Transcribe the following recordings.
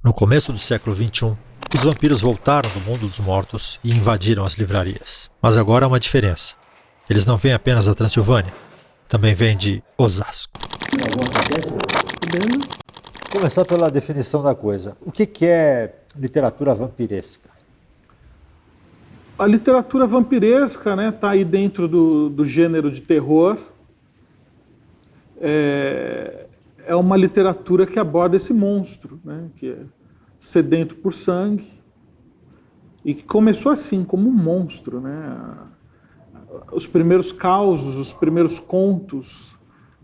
No começo do século XXI, os vampiros voltaram do mundo dos mortos e invadiram as livrarias. Mas agora há uma diferença. Eles não vêm apenas da Transilvânia, também vêm de Osasco. Começar pela definição da coisa. O que é literatura vampiresca? A literatura vampiresca, né, tá aí dentro do gênero de terror. É uma literatura que aborda esse monstro, né, que é sedento por sangue, e que começou assim, como um monstro, né? Os primeiros causos, os primeiros contos,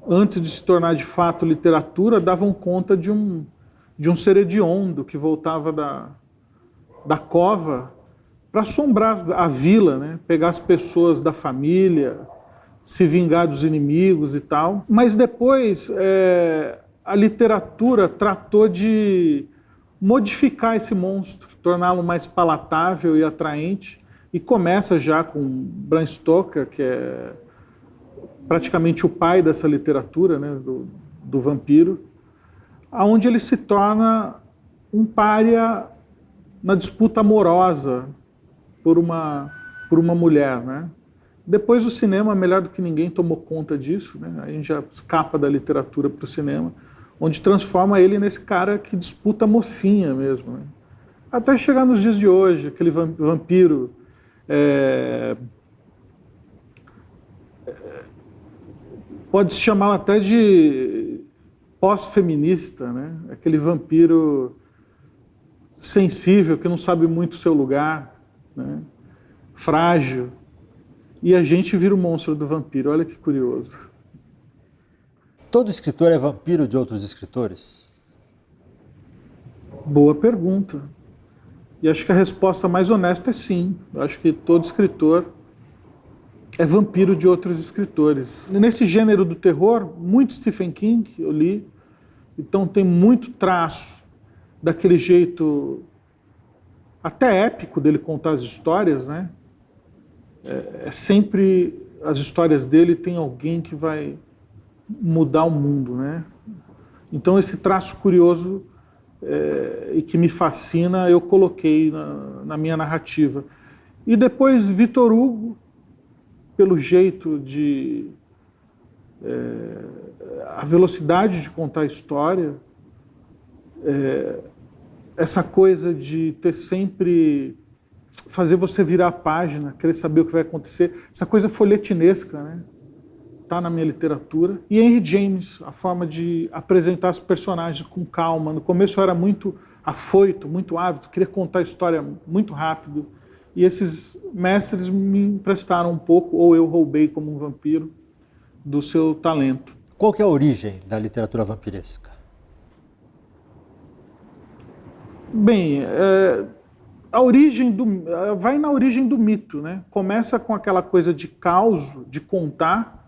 antes de se tornar de fato literatura, davam conta de um ser hediondo que voltava da cova para assombrar a vila, né? Pegar as pessoas da família, se vingar dos inimigos e tal. Mas depois a literatura tratou de modificar esse monstro, torná-lo mais palatável e atraente, e começa já com Bram Stoker, que é praticamente o pai dessa literatura, né, do vampiro, aonde ele se torna um pária na disputa amorosa por uma mulher, né? Depois o cinema, melhor do que ninguém, tomou conta disso, né? A gente já escapa da literatura para o cinema, onde transforma ele nesse cara que disputa a mocinha mesmo, né? Até chegar nos dias de hoje, aquele vampiro pode-se chamá-lo até de pós-feminista, né? Aquele vampiro sensível, que não sabe muito o seu lugar, né? Frágil. E a gente vira o monstro do vampiro, olha que curioso. Todo escritor é vampiro de outros escritores? Boa pergunta. E acho que a resposta mais honesta é sim. Eu acho que todo escritor é vampiro de outros escritores. Nesse gênero do terror, muito Stephen King eu li, então tem muito traço daquele jeito até épico dele contar as histórias, né? Sempre as histórias dele tem alguém que vai mudar o mundo, né? Então esse traço curioso e que me fascina, eu coloquei na minha narrativa. E depois Victor Hugo, pelo jeito de... a velocidade de contar a história, essa coisa de ter sempre... fazer você virar a página, querer saber o que vai acontecer, essa coisa folhetinesca, né? Tá na minha literatura. E Henry James, a forma de apresentar os personagens com calma. No começo eu era muito afoito, muito ávido, queria contar a história muito rápido. E esses mestres me emprestaram um pouco, ou eu roubei como um vampiro, do seu talento. Qual que é a origem da literatura vampiresca? Bem, a origem vai na origem do mito, né? Começa com aquela coisa de caos, de contar,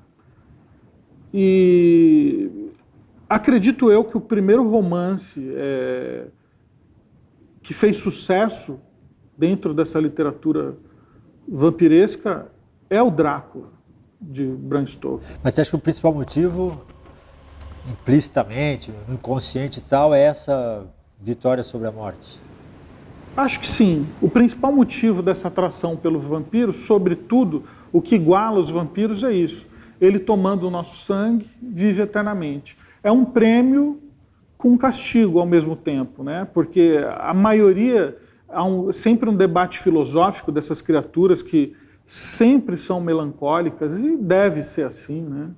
e acredito eu que o primeiro romance que fez sucesso dentro dessa literatura vampiresca é o Drácula, de Bram Stoker. Mas você acha que o principal motivo, implicitamente, no inconsciente e tal, é essa vitória sobre a morte? Acho que sim. O principal motivo dessa atração pelo vampiro, sobretudo, o que iguala os vampiros é isso. Ele tomando o nosso sangue, vive eternamente. É um prêmio com um castigo ao mesmo tempo, né? Porque a maioria, há sempre um debate filosófico dessas criaturas que sempre são melancólicas, e deve ser assim, né?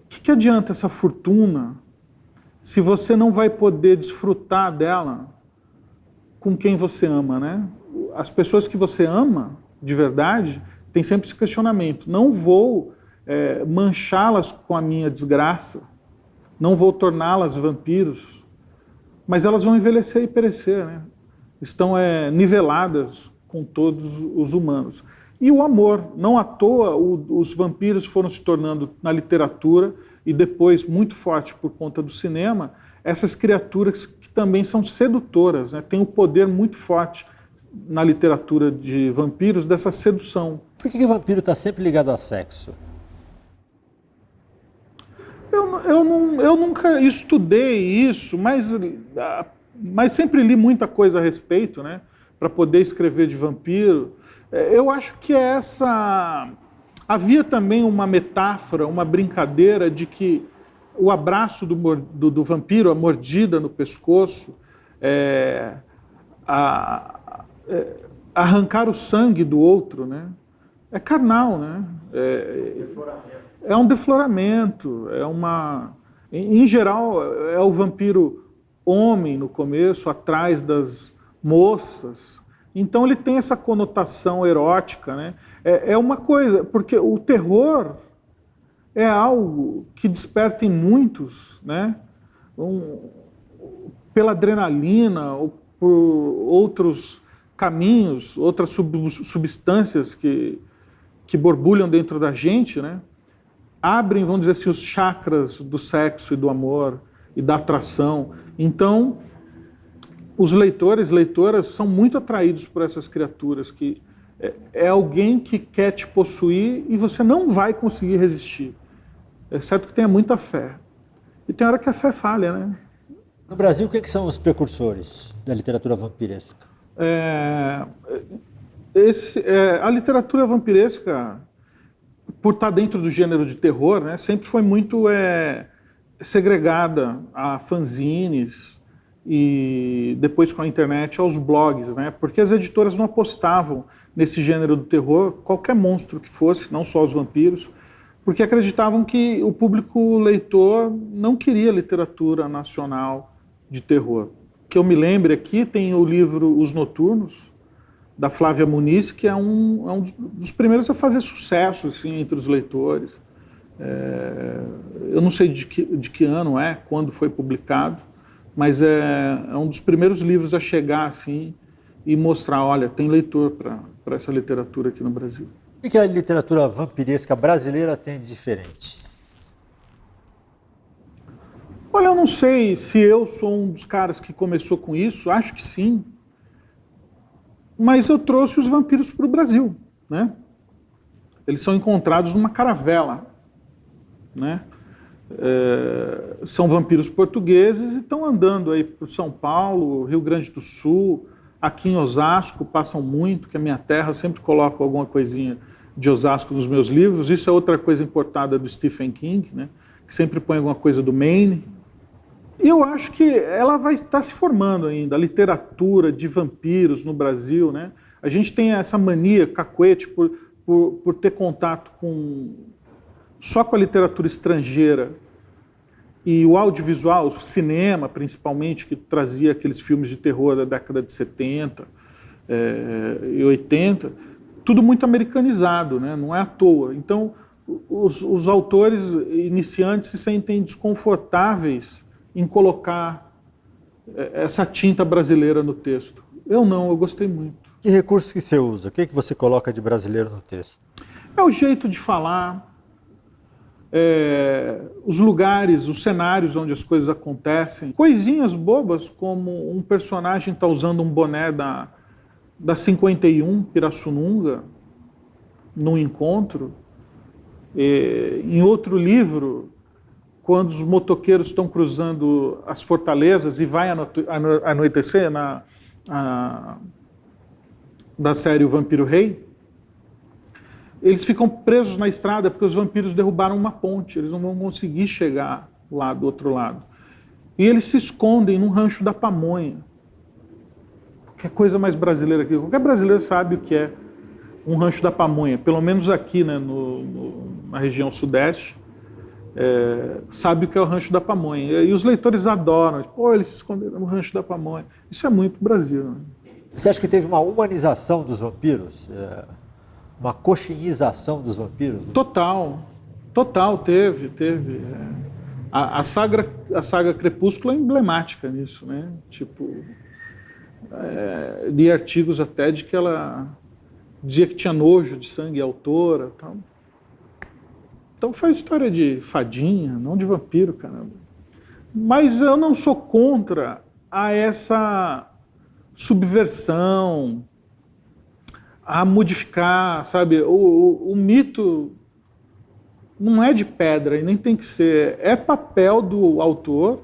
Que adianta essa fortuna se você não vai poder desfrutar dela com quem você ama, né? As pessoas que você ama, de verdade, tem sempre esse questionamento. Não vou manchá-las com a minha desgraça, não vou torná-las vampiros, mas elas vão envelhecer e perecer, né? Estão niveladas com todos os humanos. E o amor, não à toa os vampiros foram se tornando na literatura, e depois muito forte por conta do cinema, essas criaturas que também são sedutoras, né? Tem um poder muito forte na literatura de vampiros dessa sedução. Por que o vampiro está sempre ligado a sexo? Eu nunca estudei isso, mas mas sempre li muita coisa a respeito, né, para poder escrever de vampiro. Eu acho que havia também uma metáfora, uma brincadeira de que o abraço do vampiro, a mordida no pescoço, arrancar o sangue do outro, né, é carnal, né? É um defloramento, em geral, é o vampiro homem no começo, atrás das moças. Então ele tem essa conotação erótica, né? É uma coisa, porque o terror é algo que desperta em muitos, né? Pela adrenalina ou por outros caminhos, outras substâncias que borbulham dentro da gente, né? Abrem, vamos dizer assim, os chakras do sexo e do amor e da atração. Então, os leitores, leitoras, são muito atraídos por essas criaturas, que é alguém que quer te possuir e você não vai conseguir resistir, exceto que tenha muita fé. E tem hora que a fé falha, né? No Brasil, o que são os precursores da literatura vampiresca? A literatura vampiresca, por estar dentro do gênero de terror, né, sempre foi muito segregada a fanzines e depois com a internet aos blogs, né, porque as editoras não apostavam nesse gênero do terror, qualquer monstro que fosse, não só os vampiros, porque acreditavam que o público leitor não queria literatura nacional de terror. Que eu me lembre aqui, tem o livro Os Noturnos, da Flávia Muniz, que é um dos primeiros a fazer sucesso assim, entre os leitores. Eu não sei de que ano quando foi publicado, mas é um dos primeiros livros a chegar assim, e mostrar, olha, tem leitor para essa literatura aqui no Brasil. O que a literatura vampiresca brasileira tem de diferente? Olha, eu não sei se eu sou um dos caras que começou com isso, acho que sim. Mas eu trouxe os vampiros para o Brasil, né? Eles são encontrados numa caravela, né? São vampiros portugueses e estão andando aí por São Paulo, Rio Grande do Sul, aqui em Osasco passam muito, que é a minha terra, eu sempre coloco alguma coisinha de Osasco nos meus livros. Isso é outra coisa importada do Stephen King, né? Que sempre põe alguma coisa do Maine. E eu acho que ela vai estar se formando ainda, a literatura de vampiros no Brasil, né? A gente tem essa mania, cacuete, por ter contato só com a literatura estrangeira e o audiovisual, o cinema principalmente, que trazia aqueles filmes de terror da década de 70 e 80, tudo muito americanizado, né? Não é à toa. Então, os autores iniciantes se sentem desconfortáveis em colocar essa tinta brasileira no texto. Eu gostei muito. Que recursos que você usa? O que você coloca de brasileiro no texto? É o jeito de falar, os lugares, os cenários onde as coisas acontecem. Coisinhas bobas, como um personagem está usando um boné da 51, Pirassununga, num encontro. Em outro livro, quando os motoqueiros estão cruzando as fortalezas e vai anoitecer da série O Vampiro Rei, eles ficam presos na estrada porque os vampiros derrubaram uma ponte, eles não vão conseguir chegar lá do outro lado. E eles se escondem num rancho da pamonha. Que coisa mais brasileira aqui. Qualquer brasileiro sabe o que é um rancho da pamonha, pelo menos aqui, né, na região sudeste. Sabe o que é o rancho da pamonha. E os leitores adoram. Pô, eles se esconderam no rancho da pamonha. Isso é muito Brasil. Né? Você acha que teve uma humanização dos vampiros? Uma coxinização dos vampiros? Total. Total, teve. A saga Crepúsculo é emblemática nisso, né? Tipo, li artigos até de que ela dizia que tinha nojo de sangue, a autora, tal. Então foi história de fadinha, não de vampiro, caramba. Mas eu não sou contra a essa subversão, a modificar, sabe? O mito não é de pedra e nem tem que ser. É papel do autor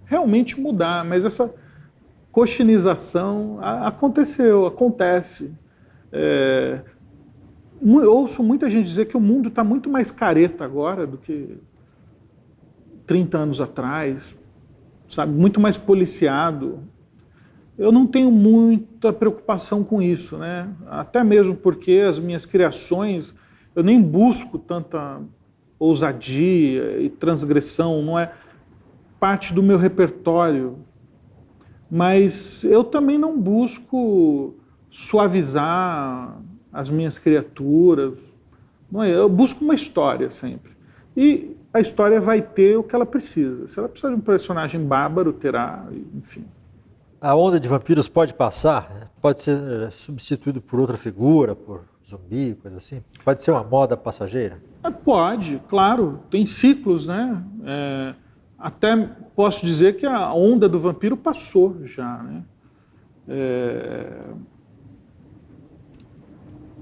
realmente mudar, mas cochinização acontece. Ouço muita gente dizer que o mundo está muito mais careta agora do que 30 anos atrás, sabe? Muito mais policiado. Eu não tenho muita preocupação com isso, né? Até mesmo porque as minhas criações, eu nem busco tanta ousadia e transgressão, não é parte do meu repertório. Mas eu também não busco suavizar as minhas criaturas. Não é? Eu busco uma história sempre. E a história vai ter o que ela precisa. Se ela precisar de um personagem bárbaro, terá, enfim. A onda de vampiros pode passar? Pode ser substituído por outra figura, por zumbi, coisa assim? Pode ser uma moda passageira? Pode, claro. Tem ciclos, né? Até posso dizer que a onda do vampiro passou já, né?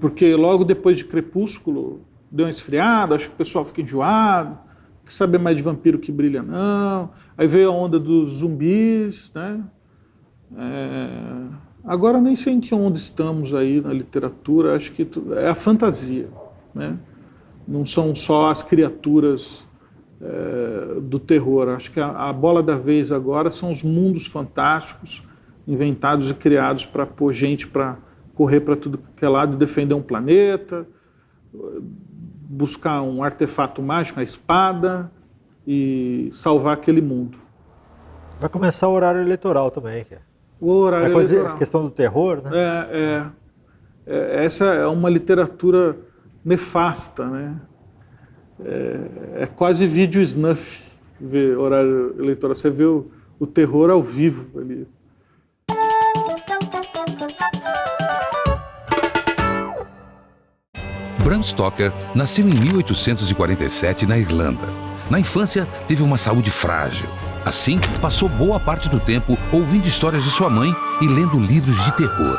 Porque logo depois de Crepúsculo deu uma esfriada, acho que o pessoal fica enjoado, quer saber mais de vampiro que brilha não. Aí veio a onda dos zumbis, né? Agora nem sei em que onda estamos aí na literatura, acho que é a fantasia, né? Não são só as criaturas do terror, acho que a bola da vez agora são os mundos fantásticos inventados e criados para pôr gente para correr para tudo que é lado, defender um planeta, buscar um artefato mágico, a espada, e salvar aquele mundo. Vai começar o horário eleitoral também, que o horário eleitoral. A questão do terror, né? Essa é uma literatura nefasta, né? É quase vídeo snuff ver horário eleitoral. Você vê o terror ao vivo ali. Bram Stoker nasceu em 1847 na Irlanda. Na infância, teve uma saúde frágil. Assim, passou boa parte do tempo ouvindo histórias de sua mãe e lendo livros de terror.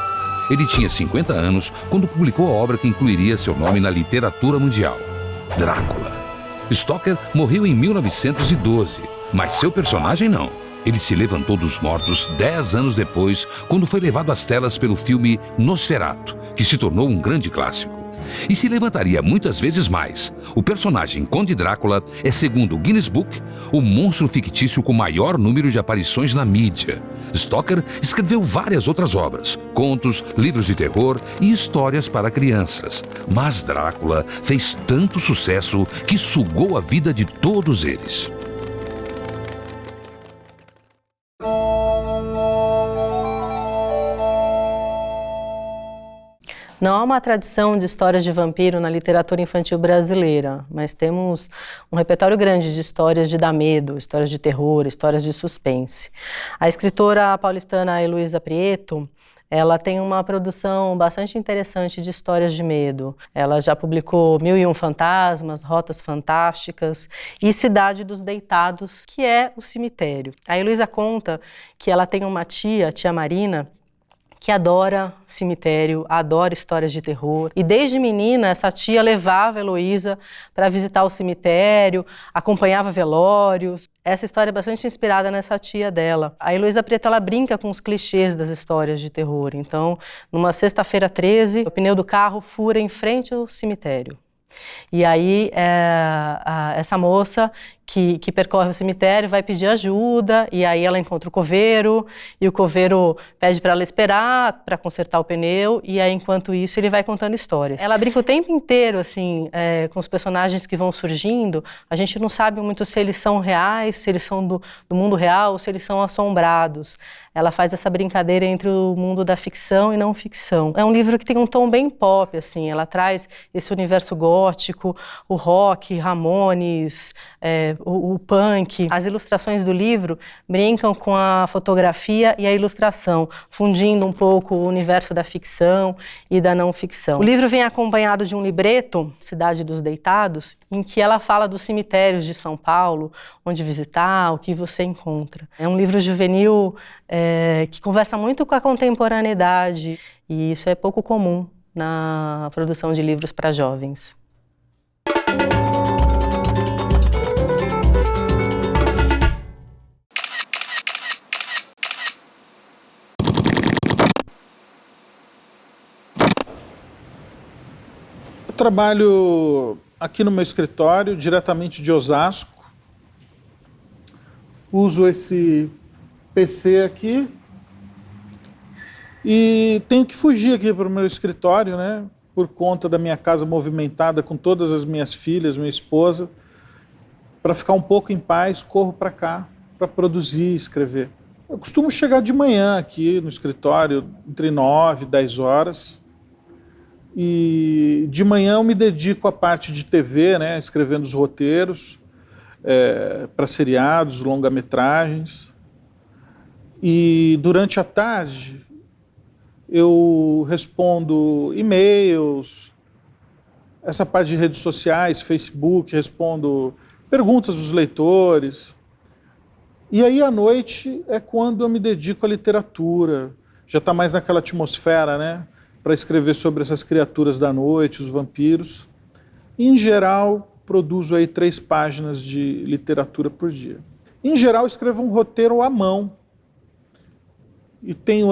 Ele tinha 50 anos quando publicou a obra que incluiria seu nome na literatura mundial, Drácula. Stoker morreu em 1912, mas seu personagem não. Ele se levantou dos mortos 10 anos depois, quando foi levado às telas pelo filme Nosferatu, que se tornou um grande clássico. E se levantaria muitas vezes mais. O personagem Conde Drácula é, segundo o Guinness Book, o monstro fictício com maior número de aparições na mídia. Stoker escreveu várias outras obras, contos, livros de terror e histórias para crianças. Mas Drácula fez tanto sucesso que sugou a vida de todos eles. Não há uma tradição de histórias de vampiro na literatura infantil brasileira, mas temos um repertório grande de histórias de dar medo, histórias de terror, histórias de suspense. A escritora paulistana Heloísa Prieto, ela tem uma produção bastante interessante de histórias de medo. Ela já publicou 1001 Fantasmas, Rotas Fantásticas e Cidade dos Deitados, que é o cemitério. A Heloísa conta que ela tem uma tia Marina, que adora cemitério, adora histórias de terror. E desde menina, essa tia levava a Heloísa para visitar o cemitério, acompanhava velórios. Essa história é bastante inspirada nessa tia dela. A Heloísa Prieto, ela brinca com os clichês das histórias de terror. Então, numa sexta-feira 13, o pneu do carro fura em frente ao cemitério. E aí, essa moça que percorre o cemitério vai pedir ajuda, e aí ela encontra o coveiro, e o coveiro pede para ela esperar para consertar o pneu, e aí, enquanto isso, ele vai contando histórias. Ela brinca o tempo inteiro, assim, com os personagens que vão surgindo. A gente não sabe muito se eles são reais, se eles são do mundo real, ou se eles são assombrados. Ela faz essa brincadeira entre o mundo da ficção e não ficção. É um livro que tem um tom bem pop, assim. Ela traz esse universo gótico, o rock, Ramones, o punk. As ilustrações do livro brincam com a fotografia e a ilustração, fundindo um pouco o universo da ficção e da não ficção. O livro vem acompanhado de um libreto, Cidade dos Deitados, em que ela fala dos cemitérios de São Paulo, onde visitar, o que você encontra. É um livro juvenil que conversa muito com a contemporaneidade, e isso é pouco comum na produção de livros para jovens. trabalho aqui no meu escritório, diretamente de Osasco. Uso esse PC aqui e tenho que fugir aqui para o meu escritório, né? Por conta da minha casa movimentada com todas as minhas filhas, minha esposa. Para ficar um pouco em paz, corro para cá para produzir e escrever. Eu costumo chegar de manhã aqui no escritório, entre 9 e 10 horas. E de manhã eu me dedico à parte de TV, né, escrevendo os roteiros para seriados, longa-metragens. E durante a tarde eu respondo e-mails, essa parte de redes sociais, Facebook, respondo perguntas dos leitores. E aí à noite é quando eu me dedico à literatura. Já está mais naquela atmosfera, né? Para escrever sobre essas criaturas da noite, os vampiros. E, em geral, produzo aí 3 páginas de literatura por dia. Em geral, escrevo um roteiro à mão. E tenho...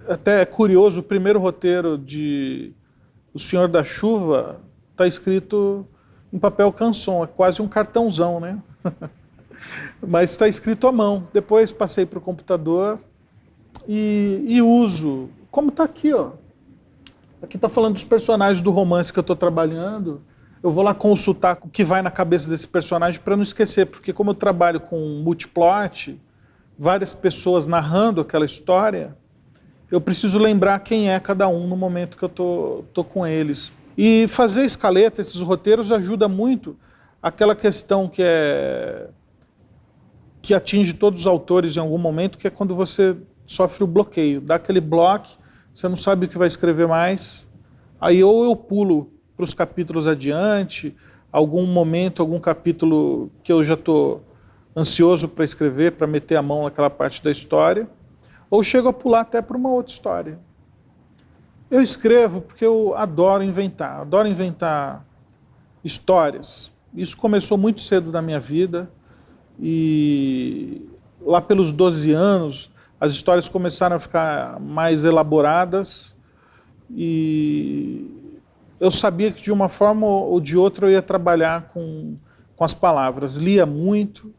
até é curioso, o primeiro roteiro de O Senhor da Chuva está escrito em papel canson, é quase um cartãozão, né? Mas está escrito à mão. Depois passei para o computador e uso, como está aqui, ó. Aqui está falando dos personagens do romance que eu estou trabalhando. Eu vou lá consultar o que vai na cabeça desse personagem para não esquecer, porque como eu trabalho com multiplot, várias pessoas narrando aquela história, eu preciso lembrar quem é cada um no momento que eu tô com eles. E fazer escaleta, esses roteiros, ajuda muito aquela questão que atinge todos os autores em algum momento, que é quando você sofre o bloqueio. Dá aquele bloco, você não sabe o que vai escrever mais. Aí ou eu pulo para os capítulos adiante, algum momento, algum capítulo que eu já estou ansioso para escrever, para meter a mão naquela parte da história, ou chego a pular até para uma outra história. Eu escrevo porque eu adoro inventar histórias. Isso começou muito cedo na minha vida e lá pelos 12 anos as histórias começaram a ficar mais elaboradas e eu sabia que de uma forma ou de outra eu ia trabalhar com as palavras. Lia muito,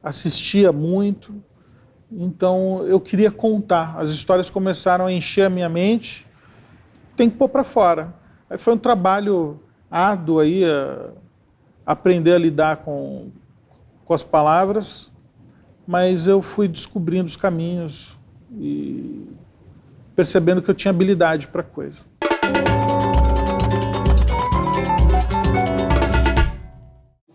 assistia muito, então eu queria contar. As histórias começaram a encher a minha mente, tem que pôr para fora. Aí foi um trabalho árduo aí, aprender a lidar com as palavras, mas eu fui descobrindo os caminhos e percebendo que eu tinha habilidade para a coisa.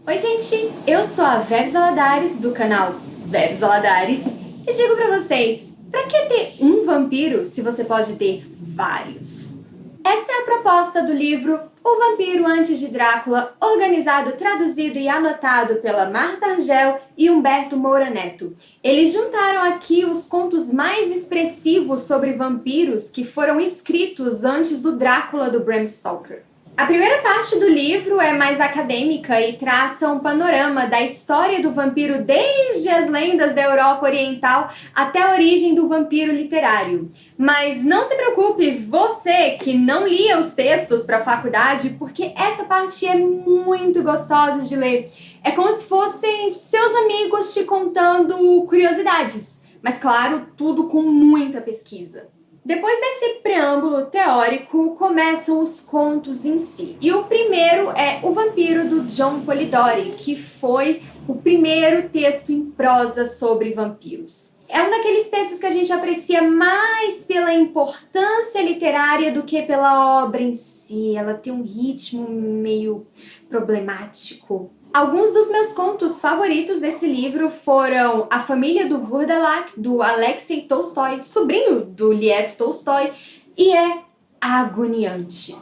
Oi gente, eu sou a Vebs Valadares do canal Vebs Valadares e digo pra vocês, pra que ter um vampiro se você pode ter vários? Essa é a proposta do livro O Vampiro Antes de Drácula, organizado, traduzido e anotado pela Marta Argel e Humberto Moura Neto. Eles juntaram aqui os contos mais expressivos sobre vampiros que foram escritos antes do Drácula do Bram Stoker. A primeira parte do livro é mais acadêmica e traça um panorama da história do vampiro desde as lendas da Europa Oriental até a origem do vampiro literário. Mas não se preocupe, você que não lia os textos para a faculdade, porque essa parte é muito gostosa de ler. É como se fossem seus amigos te contando curiosidades, mas claro, tudo com muita pesquisa. Depois desse preâmbulo teórico, começam os contos em si. E o primeiro é O Vampiro, do John Polidori, que foi o primeiro texto em prosa sobre vampiros. É um daqueles textos que a gente aprecia mais pela importância literária do que pela obra em si. Ela tem um ritmo meio problemático. Alguns dos meus contos favoritos desse livro foram A Família do Vurdalak, do Alexei Tolstói, sobrinho do Lev Tolstói, e é agoniante.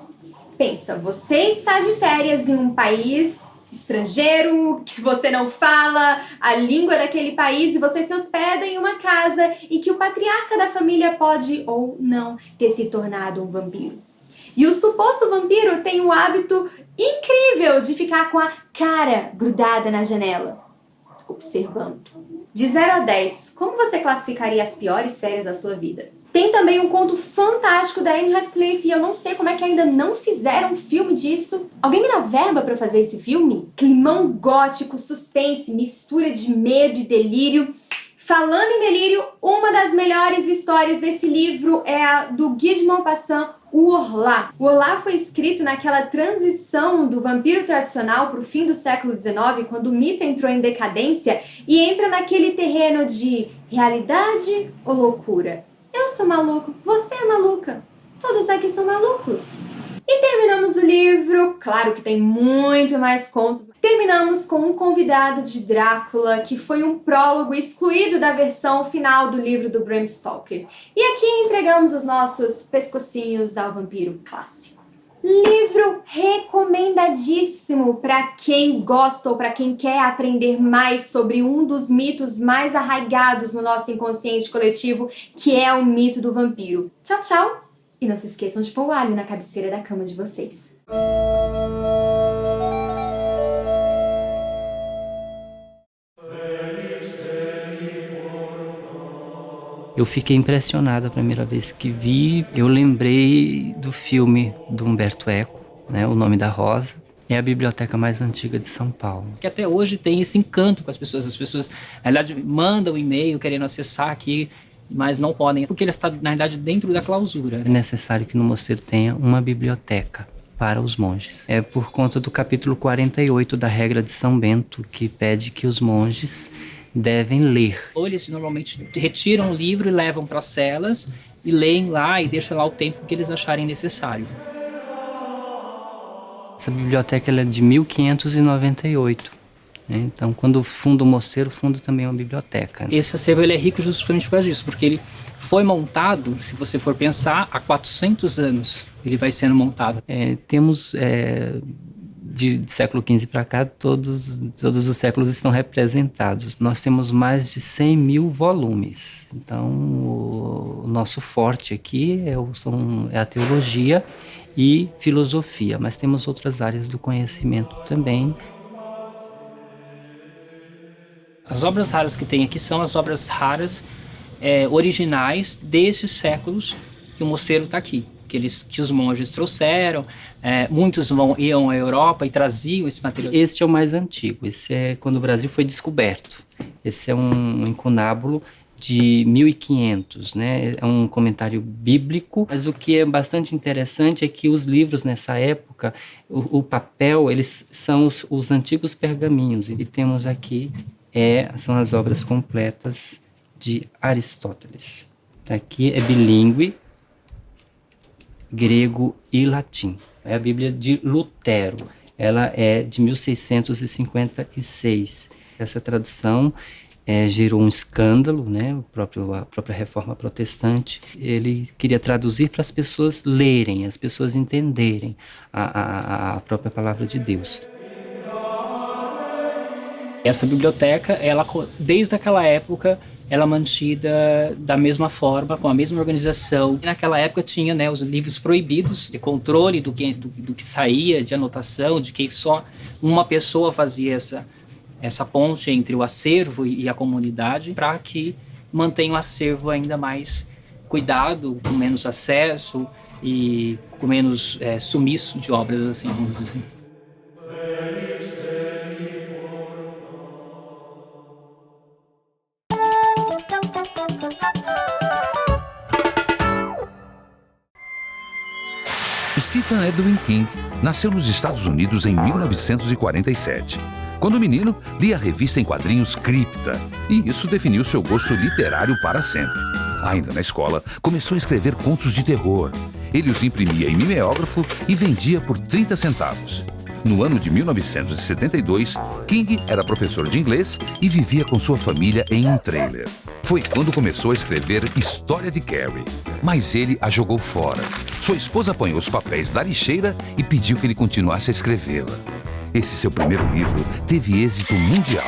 Pensa, você está de férias em um país estrangeiro, que você não fala a língua daquele país e você se hospeda em uma casa e que o patriarca da família pode ou não ter se tornado um vampiro. E o suposto vampiro tem o hábito incrível de ficar com a cara grudada na janela, observando. De 0 a 10, como você classificaria as piores férias da sua vida? Tem também um conto fantástico da Anne Radcliffe e eu não sei como é que ainda não fizeram um filme disso. Alguém me dá verba pra fazer esse filme? Climão gótico, suspense, mistura de medo e delírio. Falando em delírio, uma das melhores histórias desse livro é a do Guy de Maupassant, O Orlá. O Orlá foi escrito naquela transição do vampiro tradicional para o fim do século XIX, quando o mito entrou em decadência e entra naquele terreno de realidade ou loucura. Eu sou maluco, você é maluca, todos aqui são malucos. E terminamos o livro, claro que tem muito mais contos, terminamos com um convidado de Drácula, que foi um prólogo excluído da versão final do livro do Bram Stoker. E aqui entregamos os nossos pescocinhos ao vampiro clássico. Livro recomendadíssimo para quem gosta ou para quem quer aprender mais sobre um dos mitos mais arraigados no nosso inconsciente coletivo, que é o mito do vampiro. Tchau, tchau! E não se esqueçam de pôr o alho na cabeceira da cama de vocês. Eu fiquei impressionado a primeira vez que vi. Eu lembrei do filme do Umberto Eco, né, O Nome da Rosa. É a biblioteca mais antiga de São Paulo. Que até hoje tem esse encanto com as pessoas. As pessoas, na verdade, mandam e-mail querendo acessar aqui, mas não podem, porque ele está, na verdade, dentro da clausura. É necessário que no mosteiro tenha uma biblioteca para os monges. É por conta do capítulo 48 da regra de São Bento, que pede que os monges devem ler. Ou eles normalmente retiram o livro e levam para as celas e leem lá e deixam lá o tempo que eles acharem necessário. Essa biblioteca ela é de 1598. Então, quando funda o mosteiro, funda também uma biblioteca. Esse acervo ele é rico justamente por causa disso, porque ele foi montado, se você for pensar, há 400 anos ele vai sendo montado. Temos, de século XV para cá, todos os séculos estão representados. Nós temos mais de 100 mil volumes. Então, o nosso forte aqui é a teologia e filosofia, mas temos outras áreas do conhecimento também. As obras raras que tem aqui são as obras raras originais desses séculos que o mosteiro está aqui, que os monges trouxeram. Muitos iam à Europa e traziam esse material. Este é o mais antigo, esse é quando o Brasil foi descoberto. Esse é um incunábulo de 1500, né? É um comentário bíblico, mas o que é bastante interessante é que os livros nessa época, o papel, eles são os antigos pergaminhos. E temos aqui são as obras completas de Aristóteles. Aqui é bilíngue, grego e latim. É a Bíblia de Lutero. Ela é de 1656. Essa tradução gerou um escândalo, né? A própria Reforma Protestante. Ele queria traduzir para as pessoas lerem, as pessoas entenderem a própria palavra de Deus. Essa biblioteca, desde aquela época, ela é mantida da mesma forma, com a mesma organização. E naquela época tinha, né, os livros proibidos, de controle do que saía, de anotação, de que só uma pessoa fazia essa ponte entre o acervo e a comunidade, para que mantenha o acervo ainda mais cuidado, com menos acesso e com menos sumiço de obras, assim, vamos dizer. Stephen Edwin King nasceu nos Estados Unidos em 1947. Quando menino, lia a revista em quadrinhos Cripta, e isso definiu seu gosto literário para sempre. Ainda na escola, começou a escrever contos de terror. Ele os imprimia em mimeógrafo e vendia por 30 centavos. No ano de 1972, King era professor de inglês e vivia com sua família em um trailer. Foi quando começou a escrever História de Carrie, mas ele a jogou fora. Sua esposa apanhou os papéis da lixeira e pediu que ele continuasse a escrevê-la. Esse seu primeiro livro teve êxito mundial.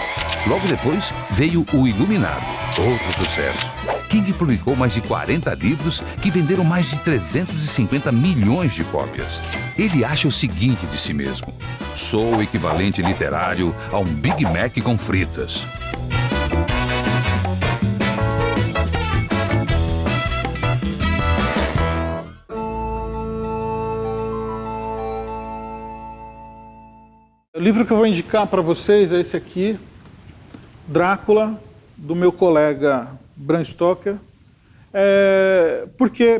Logo depois veio O Iluminado, outro sucesso. King publicou mais de 40 livros que venderam mais de 350 milhões de cópias. Ele acha o seguinte de si mesmo: sou o equivalente literário a um Big Mac com fritas. O livro que eu vou indicar para vocês é esse aqui, Drácula, do meu colega Bram Stoker.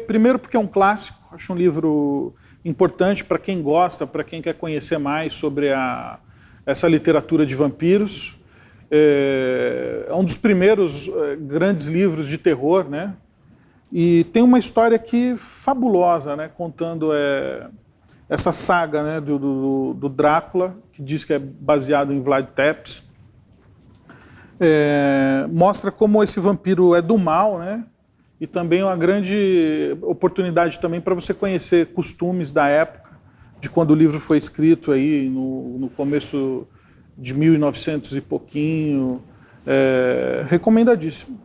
Primeiro porque é um clássico, acho um livro importante para quem gosta, para quem quer conhecer mais sobre essa literatura de vampiros. É um dos primeiros grandes livros de terror, né? E tem uma história aqui fabulosa, né? Contando essa saga, né? do Drácula, que diz que é baseado em Vlad Tepes. Mostra como esse vampiro é do mal, né? E também uma grande oportunidade também para você conhecer costumes da época, de quando o livro foi escrito aí no começo de 1900 e pouquinho. Recomendadíssimo.